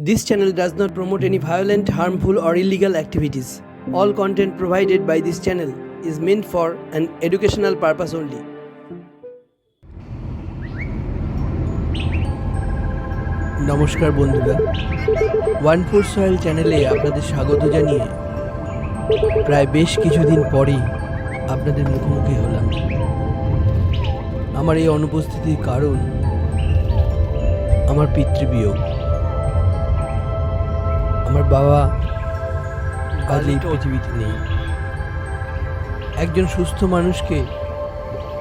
This channel does not promote any violent, harmful, or illegal activities. All content provided by this channel is meant for an educational purpose only. নমস্কার বন্ধুরা, one four soil চ্যানেলে আপনাদের স্বাগত জানিয়ে প্রায় বেশ কিছুদিন পরেই আপনাদের মুখোমুখি হলাম। আমার এই অনুপস্থিতির কারণ আমার পিতৃবিয়োগ। আমার বাবা আজ এই পৃথিবীতে নেই। একজন সুস্থ মানুষকে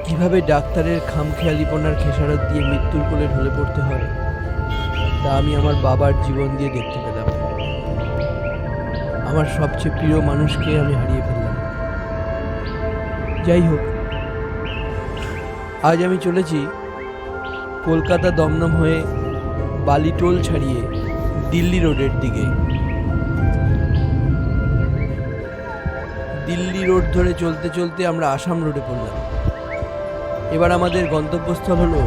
কিভাবে ডাক্তারের খামখেয়ালিপনার খেসারত দিয়ে মৃত্যুর কোলে ঢলে পড়তে হয় তা আমি আমার বাবার জীবন দিয়ে দেখতে পেলাম। আমার সবচেয়ে প্রিয় মানুষকে আমি হারিয়ে ফেললাম। যাই হোক, আজ আমি চলেছি কলকাতা দমদম হয়ে বালিটোল ছাড়িয়ে দিল্লি রোডের দিকে। দিল্লি রোড ধরে চলতে চলতে আমরা আসাম রোডে পড়লাম। এবার আমাদের গন্তব্যস্থল হলো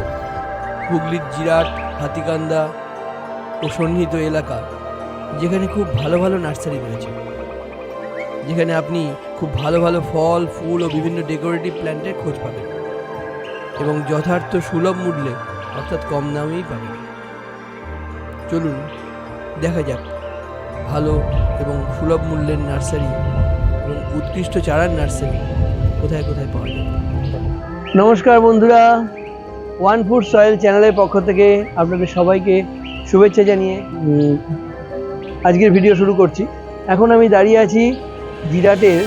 হুগলির জিরাট, হাতিকান্দা ও সন্নিহিত এলাকা, যেখানে খুব ভালো ভালো নার্সারি রয়েছে, যেখানে আপনি খুব ভালো ভালো ফল, ফুল ও বিভিন্ন ডেকোরেটিভ প্ল্যান্টের খোঁজ পাবেন এবং যথার্থ সুলভ মূল্যে, অর্থাৎ কম দামেই পাবেন। চলুন দেখা যাক ভালো এবং সুলভ মূল্যের নার্সারি এবং উৎকৃষ্ট চারার নার্সারি কোথায় কোথায় পাওয়া যায়। নমস্কার বন্ধুরা, ওয়ান ফুড সয়েল চ্যানেলের পক্ষ থেকে আপনাদের সবাইকে শুভেচ্ছা জানিয়ে আজকের ভিডিও শুরু করছি। এখন আমি দাঁড়িয়ে আছি জিরাটের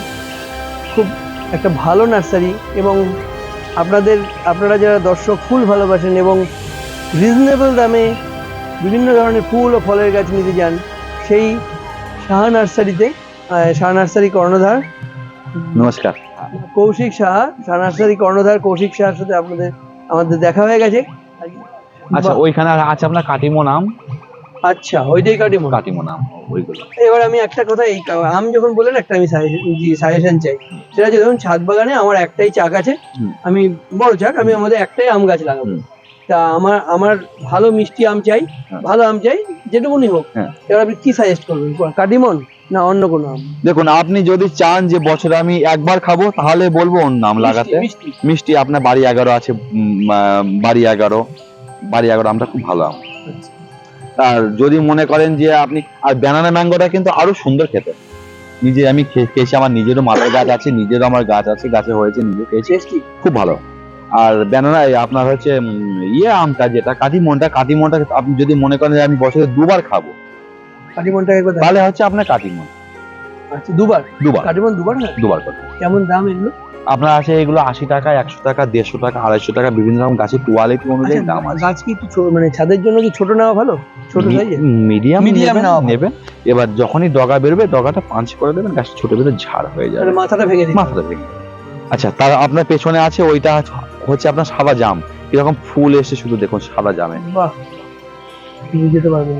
খুব একটা ভালো নার্সারি, এবং আপনারা যারা দর্শক ফুল ভালোবাসেন এবং রিজনেবল দামে বিভিন্ন ধরনের ফুল ও ফলের গাছ নিতে যান, সেই সাহা নার্সারিতে, সাহা নার্সারি কর্ণধার, নমস্কার, কৌশিক সাহা, সাহা নার্সারি কর্ণধার কৌশিক সাহার সাথে আমাদের দেখা হয়ে গেছে। আচ্ছা, ওইখানে আছে আপনার কাটিমো নাম। আচ্ছা, ওইটাই কাটিমো নাম ওইগুলো। এবার আমি একটা কথা, এই আম যখন বললেন, একটা আমি সাজেশন চাই। সেটা হচ্ছে, ধরুন ছাদ বাগানে আমার একটাই চাক আছে, আমি বড় চাক, আমি আমাদের একটাই আম গাছ লাগাবো। তা আমার ভালো মিষ্টি আম চাই, ভালো আম চাই, যেটুকুনি হোক। এবার আপনি কি সাজেস্ট করবেন, কাটিমন না অন্য কোনো আম? দেখুন, আপনি যদি চান যে বছরে আমি একবার খাবো, তাহলে বলবো অন্য আম লাগাতে। মিষ্টি আপনার বাড়ি 11 আছে, বাড়ি 11 আমটা খুব ভালো আম। আর যদি মনে করেন যে আপনি, আর ব্যানানা ম্যাঙ্গোটা কিন্তু আরো সুন্দর খেতে। নিজে আমি খেয়েছি, আমার নিজেরও মাথার গাছ আছে, নিজেরও আমার গাছ আছে, গাছে হয়েছে, নিজে খেয়েছি, খুব ভালো। আর ব্যানানা আপনার হচ্ছে আমটা যেটা কাটিমনটা আপনি যদি মনে করেন যে আমি বছরে 2বার খাবো, তাহলে হচ্ছে আপনার কাটিমন। আচ্ছা, দুবার কাটিমন, দুবার করে। কেমন দাম এগুলো? আপনার আছে এগুলো 80 টাকা, 100 টাকা, 150 টাকা, 250 টাকা, বিভিন্ন রকম গাছের কোয়ালিটি অনুযায়ী দাম আছে। গাছ কি একটু মানে ছাদের জন্য কি ছোট নেওয়া ভালো? ছোট সাইজের মিডিয়াম নেবেন। এবার যখনই ডগা বেরোবে, ডগাটা পাঞ্চ করে দেবেন, গাছ ছোট বেরোবে, ঝাড় হয়ে যাবে, মাথাটা ভেঙে। আচ্ছা, তার আপনার পেছনে আছে, ওইটা হচ্ছে আপনার সাদা জাম। কিরকম ফুল এসে শুধু দেখুন, সাদা জামে। বাহ, যেতে পারবেন,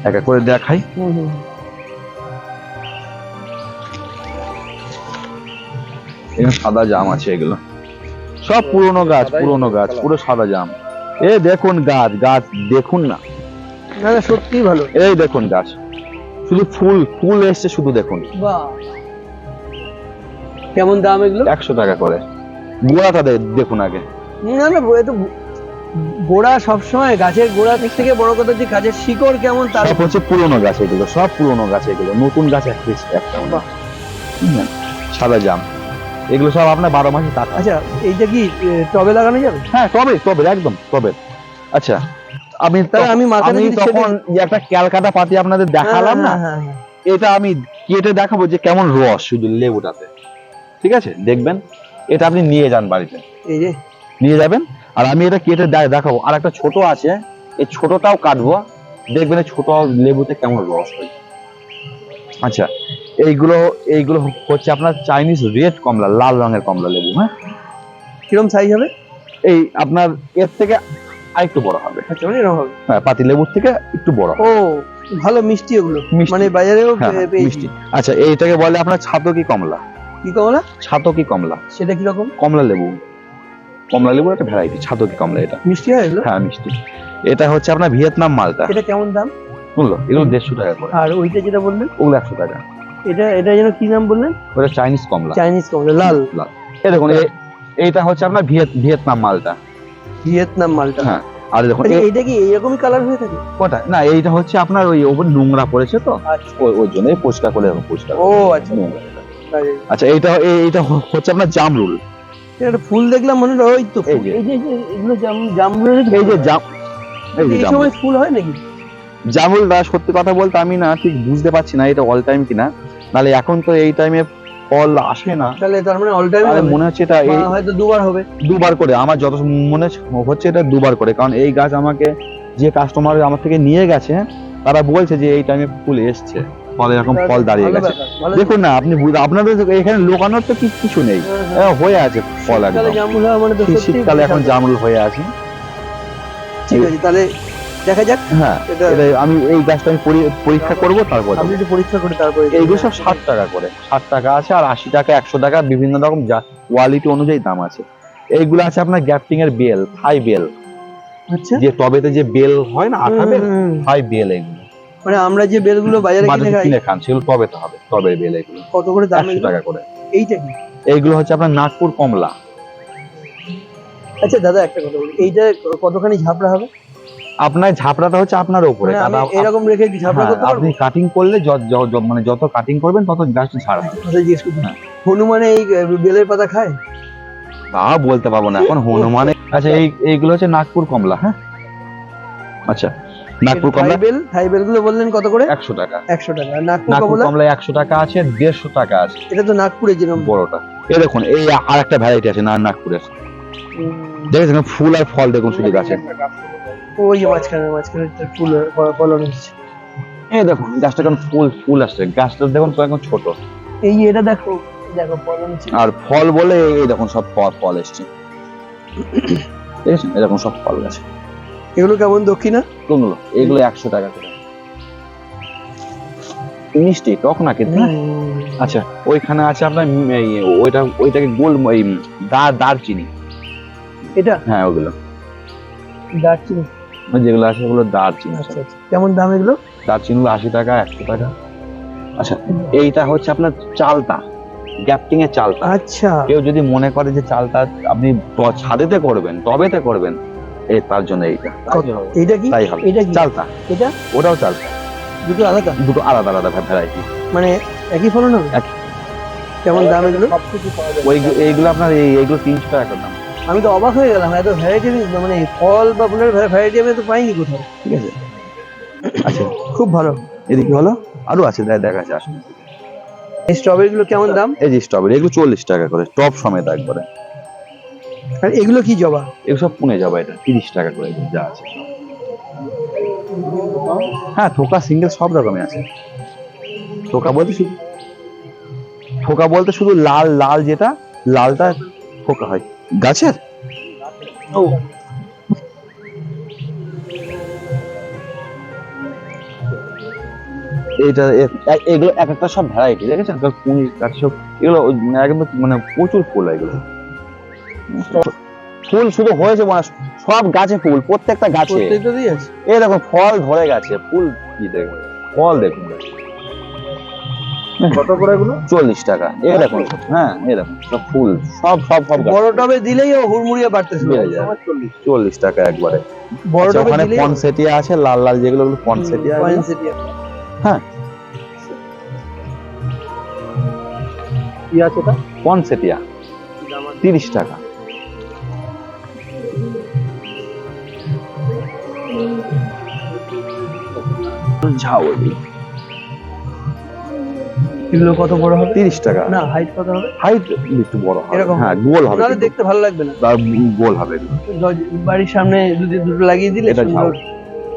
একা করে দেখাই। এখানে সাদা জাম আছে, এগুলো সব পুরনো গাছ, পুরো সাদা জাম। দেখুন গাছ দেখুন না, সত্যি ভালো। এই দেখুন গাছ, শুধু ফুল এসছে, শুধু দেখুন। বাহ, কেমন দাম এগুলো? 100 টাকা করে। গোড়াটা দেখুন আগে। না, তো গোড়া সবসময়, গাছের গোড়া থেকে বড় কথা যে গাছের শিকড় কেমন, তার হচ্ছে পুরনো গাছ এগুলো, সব পুরনো গাছ এগুলো, নতুন গাছ একটা। সাদা জাম এগুলো সব আপনার 12 মাসে টাকা। আচ্ছা, এইটা কি টবে লাগানো যাবে? হ্যাঁ, টবে একদম টবে। আচ্ছা, আমি তখন একটা ক্যালকাটা পাতি আপনাদের দেখালাম না, এটা আমি কেটে দেখাবো যে কেমন রস শুধু লেবুটাতে। ঠিক আছে, দেখবেন, এটা আপনি নিয়ে যান বাড়িতে, এই যে নিয়ে যাবেন, আর আমি এটা কেটে দেখাবো। আর একটা ছোট আছে, এই ছোটটাও কাটবো, দেখবেন ছোট লেবুতে কেমন রস হয়। আচ্ছা, এইগুলো হচ্ছে আপনার চাইনিজ রেড কমলা, লাল রঙের কমলা লেবু। হ্যাঁ, কিরকম সাইজ হবে? এই আপনার এর থেকে আরেকটু বড় হবে। আচ্ছা, এরকম হবে, হ্যাঁ, পাতি লেবুর থেকে একটু বড়। ও, ভালো মিষ্টি ওগুলো, মানে বাজারেও মিষ্টি। আচ্ছা, এইটাকে বলে আপনার ছাতকি কমলা। কি কমলা? ছাতকি কমলা। সেটা কি রকম? কমলা লেবুর একটা ভ্যারাইটি, ছাতকি কমলা। এটা মিষ্টি হয় এগুলো? হ্যাঁ, মিষ্টি। এটা হচ্ছে আপনার ভিয়েতনাম মালটা। এটা কেমন দাম? শুনলো এগুলো 150 টাকা করে, আর ওইটা যেটা বললেন ওগুলো 100 টাকা। এটা যেন কি নাম বললেন? ওটা চাইনিজ কমলা, চাইনিজ কমলা, লাল। লাল। এই দেখুন এইটা হচ্ছে আপনার ভিয়েতনাম মালটা। ভিয়েতনাম মালটা। হ্যাঁ, আর দেখুন আচ্ছা, এইটা কি এইরকমই কালার হয়ে থাকে? ওটা না, এইটা হচ্ছে আপনার ওই ওপর নোংরা পড়েছে তো, আচ্ছা। ওই জন্য পরিষ্কার করে এরকম পরিষ্কার। ও আচ্ছা। নোংরা। আচ্ছা এইটা হচ্ছে আপনার জামরুল। একটা ফুল দেখলাম মনে হয়, ওই তো এই যে। এই যে এগুলো জামরুলের। এই যে এই সময় ফুল হয় নাকি? জামরুলটা সত্যি কথা বলতে আমি না ঠিক বুঝতে পারছি না এটা অল টাইম কিনা, নাহলে এখন তো এই টাইমে ফল আসে না, তাহলে তার মানে অল টাইম তাহলে মনে হচ্ছে এটা হয়তো দুবার হবে। দুবার করে, আমার যত মনে হচ্ছে এটা দুবার করে, কারণ এই গাছ আমাকে যে কাস্টমার আমার থেকে নিয়ে গেছে তারা বলছে যে এই টাইমে ফুল এসছে, ফল এরকম ফল দাঁড়িয়ে গেছে। দেখুন না আপনি আপনাদের এখানে লোকানোর তো কিছু নেই, হয়ে আছে ফল একদম। জামরুল হয় মানে তো সত্যি শীতকালে এখন জামরুল হয়ে আছে। ঠিক আছে, তাহলে দেখা যাক। হ্যাঁ, এটা আমি এই গাছটা আমি পরীক্ষা করবো, তারপর আপনি একটু পরীক্ষা করে তারপরে। এইগুলো সব 60 টাকা করে, 60 টাকা আছে, আর 80 টাকা 100 টাকা বিভিন্ন রকম কোয়ালিটি অনুযায়ী দাম আছে। এইগুলো আছে আপনার গ্যাপটিং এর বেল, থাই বেল। আচ্ছা, যে টবেতে যে বেল হয় না, আঠা বেল, থাই বেল। এগুলো মানে আমরা যে বেলগুলো বাজারে কিনে খান সেগুলো টবেতে হবে, টবের বেল। এগুলো কত করে দাম? 100 টাকা করে। এইটা কি? এইগুলো হচ্ছে আপনার নাগপুর কমলা। আচ্ছা দাদা, একটা কথা বলি, এইটা কতখানি ঝাপড়া হবে? আপনার ঝাপড়াটা হচ্ছে আপনার উপরে, মানে আমি এরকম রেখে কি ঝাপড়া করতে পারবো? আপনি কাটিং করলে মানে যত কাটিং করবেন তত গাছটা ঝাড়বে। জিজ্ঞেস করছি, হনুমানে এই বেলের পাতা খায়? তা বলতে পারবো না এখন হনুমানে। আচ্ছা এইগুলো হচ্ছে নাগপুর কমলা। হ্যাঁ, আচ্ছা নাগপুর কমলা। থাই বেল গুলো বললেন কত করে? 100 টাকা। 100 টাকা। আর নাগপুর নাগপুর কমলা? কমলা 100 টাকা আছে, 150 টাকা আছে। এটা তো নাগপুরের যেরকম বড়টা। এই দেখুন এই আর একটা ভ্যারাইটি আছে নাগপুরের, দেখেছেন ফুল আর ফল দেখুন শুধু গাছে। ওই মাঝখানে ফুল ফলন হচ্ছে। এই দেখুন গাছটা কেমন ফুল আসছে, গাছটা দেখুন এখন ছোট। এই এটা দেখো ফলন হচ্ছে। আর ফল বলে এই দেখুন সব ফল এসছে, দেখেছেন এরকম সব ফল গাছে। এগুলো কেমন দক্ষিণা? কোনগুলো? এগুলো 100 টাকা করে। মিষ্টি টক না কিন্তু। আচ্ছা ওইখানে আছে আপনার ওইটাকে গোল দারচিনি। এটা? হ্যাঁ ওগুলো দারচিনি। যেগুলো আছে ওগুলো দারচিনি। আচ্ছা, কেমন দাম এগুলো? দারচিনি 80 টাকা, 100 টাকা। আচ্ছা এইটা হচ্ছে আপনার চালতা, গ্যাপটিং এর চালতা। আচ্ছা, কেউ যদি মনে করে যে চালতা আপনি ছাদেতে করবেন, টবেতে করবেন, তার জন্য এইটা কি? তাই হবে। এটা কি? চালতা। এটা? ওটাও চালতা। দুটো আলাদা? দুটো আলাদা আলাদা ভ্যারাইটি। মানে একই ফলন হবে? কেমন দাম এগুলো? এইগুলো আপনার এইগুলো 300 টাকা করে দাম। আমি তো অবাক হয়ে গেলাম, এত ভ্যারাইটি, মানে ফল বা ফুলের ভ্যারাইটি আমি তো পাইনি কোথাও। ঠিক আছে, আচ্ছা খুব ভালো। এদিকে হলো আরো আছে, দেখা আছে আসুন। এই স্ট্রবেরি গুলো কেমন দাম? এই যে স্ট্রবেরি এগুলো 40 টাকা করে, টপ সমেত একবারে। আর এগুলো কি জবা? এগুলো সব পুনে জবা, এটা 30 টাকা করে যা আছে। হ্যাঁ থোকা সিঙ্গেল সব রকমের আছে। থোকা বলতে শুধু লাল যেটা লালটা থোকা হয় গাছের। ও এইটা এগুলো এক একটা সব ভ্যারাইটি, দেখেছেন পুঁই গাছ সব। এগুলো একদম মানে প্রচুর ফুল, এগুলো ফুল শুধু হয়েছে মানে সব গাছে ফুল, প্রত্যেকটা গাছে। এই দেখুন ফল ধরে গেছে, ফুল কি দেখুন, ফল দেখুন। কত করে এগুলো? 40 টাকা। এই দেখুন, হ্যাঁ এই দেখুন সব ফুল, সব বড় টবে দিলেই ও হুড়মুড়িয়ে বাড়তেছে। 40 টাকা একবারে। বড় টবে ওখানে দিলেই পনসেটিয়া আছে, লাল যেগুলো পনসেটিয়া। হ্যাঁ কি আছে এটা? পনসেটিয়া 30 টাকা। ঝাউলি এগুলো কত বড় হবে? 30 টাকা। না, হাইট কত হবে? হাইট একটু বড় হবে, এরকম? হ্যাঁ গোল হবে, তাহলে দেখতে ভালো লাগবে না। গোল হবে। বাড়ির সামনে দুটো লাগিয়ে দিলে এটা ঝাউ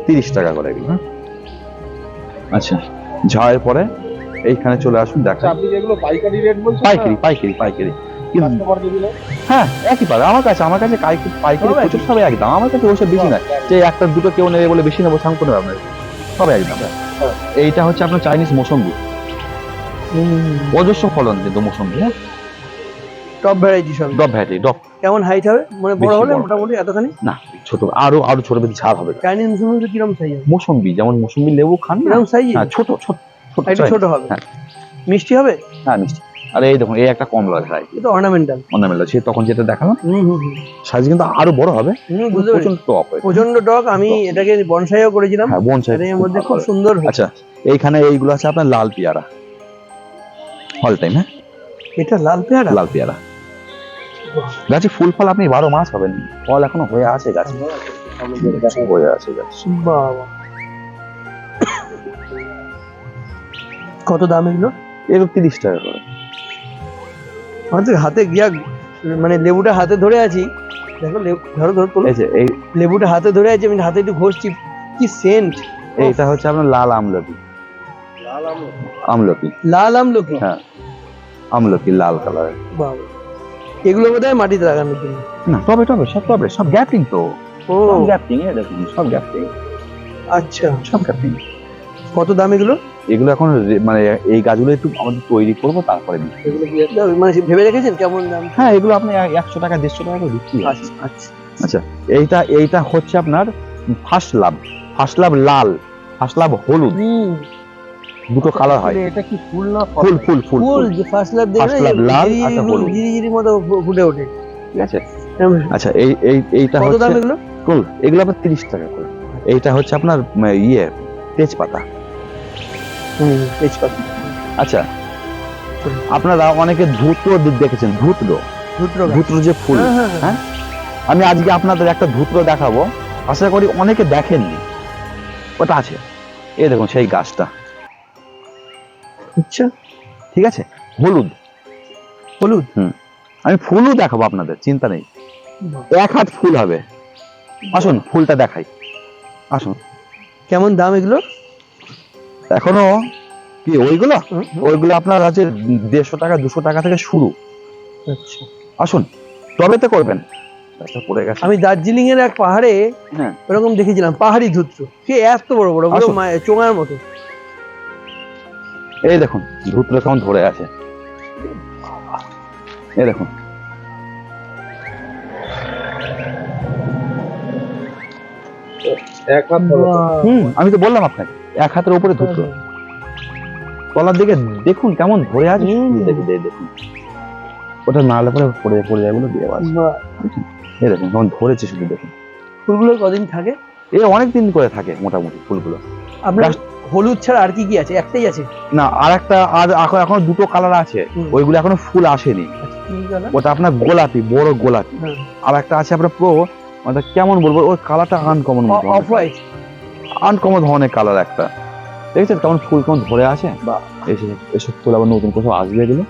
30 টাকা করে এগুলো। আচ্ছা ঝাউয়ের পরে এইখানে চলে আসুন, দেখা। আপনি যেগুলো পাইকারি রেট বলছেন, পাইকারি হ্যাঁ একই পাবে আমার কাছে পাইকারি প্রচুর, সব একদম। আমার কাছে ওসব বেশি না, যে একটা দুটো কেউ নেবে বলে বেশি নেবো সাম করে আপনার, সব একদম। এইটা হচ্ছে আপনার চাইনিজ মৌসম্বি, অজস্র ফলন কিন্তু মৌসম্বি। হ্যাঁ টপ ভ্যারাইটি সব। ডব ভ্যারাইটি, ডব। কেমন হাইট হবে? মানে বড় বেশি হলে বড়। মোটামুটি এতখানি? না ছোট আরো আরো ছোট বেশি ঝাল হবে। চাইনিজ মুসুম্বি কিরকম সাইজ হবে? মৌসুম্বি যেমন মৌসুম্বি লেবু খান না, কিরকম সাইজ? হ্যাঁ ছোট ছোট ছোট একটু ছোট হবে। হ্যাঁ মিষ্টি হবে? হ্যাঁ মিষ্টি। আর এই দেখুন এই একটা কমলা সাইজ, এটা অর্নামেন্টাল। অর্নামেন্টাল, সে তখন যেটা দেখালাম হুম হুম হুম। সাইজ কিন্তু আরো বড় হবে, বুঝতে পেরেছি। প্রচন্ড টপ হয়। প্রচন্ড টক। আমি এটাকে বনসাইও করেছিলাম, হ্যাঁ বনসাই এর মধ্যে খুব সুন্দর হয়েছে। আচ্ছা এইখানে এইগুলো আছে আপনার লাল পেয়ারা, অল টাইম। হ্যাঁ এটা লাল পেয়ারা? লাল পেয়ারা। গাছে ফুল ফল আপনি 12 মাস পাবেন, ফল এখনো হয়ে আছে গাছে, হয়ে আছে গাছে। বাবা, কত দাম এগুলো? এগুলো 30 টাকা করে। আমার তো হাতে গিয়া মানে লেবুটা হাতে ধরে আছি, দেখো ধরো ধরো তোলো। এই যে এই লেবুটা হাতে ধরে আছি, আমি হাতে একটু ঘষছি, কি সেন্ট। এইটা হচ্ছে আপনার লাল আমলকি। আমলকি, লাল আমলকি? হ্যাঁ আমলকি লাল কালারের। বাবা, এগুলো বোধহয় মাটিতে লাগানোর জন্য। না টবে টবে সব টবে, সব গ্যাপটিং তো, ও সব গ্যাপটিং। এ দেখুন সব গ্যাপটিং, আচ্ছা। সব গ্যাপটিং। কত দাম এগুলো? এগুলো এখন মানে এই গাছগুলো একটু আমাদের তৈরি করবো তারপরে দিই। এগুলো কি মানে ভেবে রেখেছেন কেমন দাম? হ্যাঁ এগুলো আপনি 100 টাকা 150 টাকা করে বিক্রি হয়। আচ্ছা আচ্ছা। আচ্ছা এইটা হচ্ছে আপনার ফার্স্ট লাভ। ফার্স্ট লাভ লাল, ফার্স্ট লাভ হলুদ, দুটো কালার হয়। এটা কি ফুল না ফল? ফুল ফুল ফুল ফুল, যে ফার্স্ট লাভ দেখে First love লাল, আচ্ছা হলুদ। জিরি মতো ফুটে ওঠে। ঠিক আছে। আচ্ছা এইটা কত দাম হচ্ছে এগুলো? ফুল, এগুলো আপনার 30 টাকা করে। এইটা হচ্ছে আপনার ইয়ে তেজপাতা। তেজপাতা। আচ্ছা আপনারা অনেকে ধুত্র দেখেছেন, ধুত্র ধুত্র যে ফুল, হ্যাঁ আমি আজকে আপনাদের একটা ধুত্র দেখাবো, আশা করি অনেকে দেখেননি। ওটা আছে, এই দেখুন সেই গাছটা। আচ্ছা ঠিক আছে, হলুদ হলুদ। আমি ফুলও দেখাবো আপনাদের, চিন্তা নেই। 1 হাত ফুল হবে। আসুন ফুলটা দেখাই, আসুন। কেমন দাম এগুলো? এখনো কি ওইগুলো আপনার আছে 150 টাকা 200 টাকা থেকে শুরু। আচ্ছা আসুন টবেতে করবেন। পড়ে গেছে। আমি দার্জিলিং এর এক পাহাড়ে হ্যাঁ এরকম দেখেছিলাম, পাহাড়ি ধুত্র, সে এত বড় বড় বড় আসুন। চোঙার মতো। এই দেখুন ধুত্র কেমন ধরে আছে, এই দেখুন। আমি তো বললাম আপনাকে 1 হাতের উপরে ধুত্র। তলার দিকে দেখুন কেমন ধরে আছে, দেখুন ওটা নালে পরে পড়ে পড়ে যায় বলে দিয়ে আছে। এই দেখুন কেমন ধরেছে, শুধু দেখুন। ফুলগুলো কদিন থাকে? এই অনেক দিন করে থাকে মোটামুটি ফুলগুলো। আপনার হলুদ ছাড়া আর কি কি আছে? একটাই আছে? না আর একটা, আর এখনো দুটো কালার আছে, ওইগুলো এখনো ফুল আসেনি। ওটা আপনার গোলাপি, বড় গোলাপি। আর একটা আছে আপনার পুরো মানে কেমন বলবো, ওই কালারটা আনকমন, অফ হোয়াইট, আনকমন ধরনের কালার একটা। দেখছেন কেমন ফুল কেমন ধরে আছে। বা এসব ফুল আবার নতুন কোথাও আসবে এগুলো।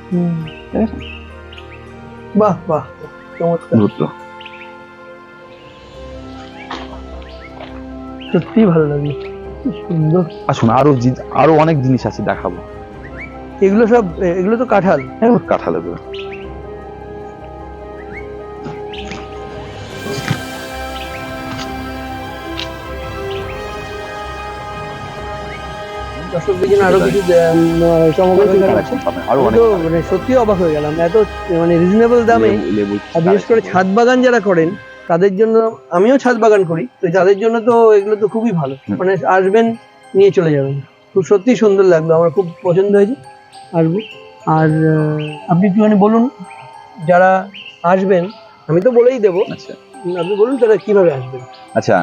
বাহ বাহ, চমৎকার, ধুত্র। সত্যি ভালো লাগলো, কি সুন্দর। আসুন আরো অনেক জিনিস আছে দেখাবো। এগুলো তো কাঁঠাল। কাঁঠাল এগুলো। দর্শকদের জন্য আরো কিছু চমৎকার আছে। আরো আমি অনেক তো মানে সত্যি অবাক হয়ে গেলাম, এত মানে রিজনেবল দামে। লেবু আর বিশেষ করে ছাদ বাগান যারা করেন তাদের জন্য, আমিও ছাদ বাগান করি, তো তাদের জন্য তো এগুলো তো খুবই ভালো। মানে আসবেন, নিয়ে চলে যাবেন। খুব সত্যি সুন্দর লাগলো, আমার খুব পছন্দ হয়েছে, আসবো। আর আপনি একটুখানি বলুন, যারা আসবেন, আমি তো বলেই দেবো, আচ্ছা আপনি বলুন তারা কিভাবে আসবেন। আচ্ছা,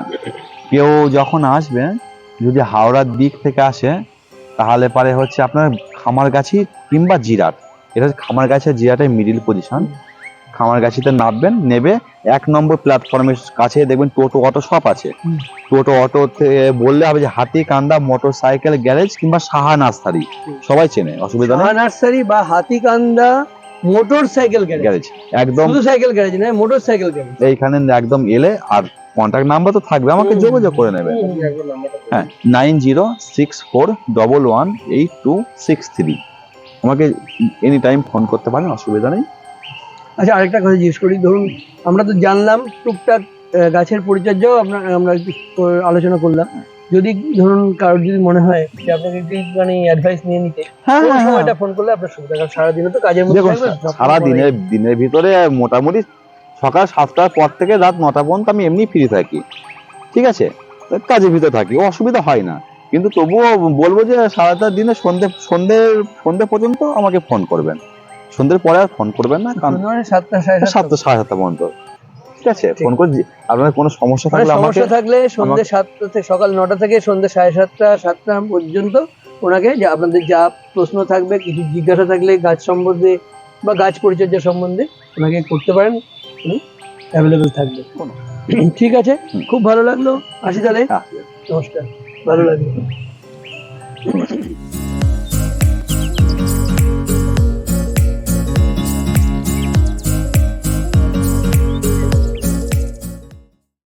কেউ যখন আসবে যদি হাওড়ার দিক থেকে আসে তাহলে পারে হচ্ছে আপনার খামারগাছি কিংবা জিরাট। এটা হচ্ছে খামারগাছি জিরাটের মিডিল পজিশন। খামারগাছিতে নামবেন, নেবে 1 নম্বর প্ল্যাটফর্মের কাছে দেখবেন টোটো অটো সব আছে। টোটো অটোতে বললে হবে যে হাতিকান্দা মোটরসাইকেল গ্যারেজ কিংবা সাহা নার্সারি, সবাই চেনে, অসুবিধা নেই। সাহা নার্সারি বা হাতিকান্দা মোটরসাইকেল গ্যারেজ, একদম শুধু সাইকেল গ্যারেজ নয়, মোটরসাইকেল গ্যারেজ। এইখানে একদম এলে, আর কন্ট্যাক্ট নাম্বার তো থাকবে, আমাকে যোগাযোগ করে নেবে। হ্যাঁ 9064118263, আমাকে এনি টাইম ফোন করতে পারেন, অসুবিধা নেই। আচ্ছা, আরেকটা কথা জিজ্ঞেস করি, ধরুন আমরা তো জানলাম টুকটাক গাছের পরিচর্যাও আমরা একটু আলোচনা করলাম। যদি ধরুন কারোর যদি মনে হয় যে আপনাকে একটু মানে অ্যাডভাইস নিয়ে নিতে, কোন সময়টা ফোন করলে আপনার সুবিধা? কারণ সারাদিনে তো কাজের মধ্যে থাকবেন। সারা দিনের ভিতরে মোটামুটি সকাল 7টার পর থেকে রাত 9টা পর্যন্ত আমি এমনি ফ্রি থাকি, ঠিক আছে, তো কাজের ভিতরে থাকি, অসুবিধা হয় না। কিন্তু তবুও বলবো যে সারাটা দিনে সন্ধে পর্যন্ত আমাকে ফোন করবেন, সন্ধ্যের পরে আর ফোন করবেন না, কারণ মানে 7টা সাড়ে 7টা সাড়ে 7টা পর্যন্ত, ঠিক আছে, ঠিক। ফোন করে আপনার কোনো সমস্যা থাকলে আমাকে, সমস্যা থাকলে সন্ধ্যে 7টা থেকে সকাল 9টা থেকে সন্ধ্যে 7:30 পর্যন্ত ওনাকে যে আপনাদের যা প্রশ্ন থাকবে, কিছু জিজ্ঞাসা থাকলে গাছ সম্বন্ধে বা গাছ পরিচর্যা সম্বন্ধে ওনাকে করতে পারেন, উনি অ্যাভেলেবেল থাকবে। ঠিক আছে, খুব ভালো লাগলো, আসি তাহলে, হ্যাঁ। নমস্কার, ভালো লাগলো।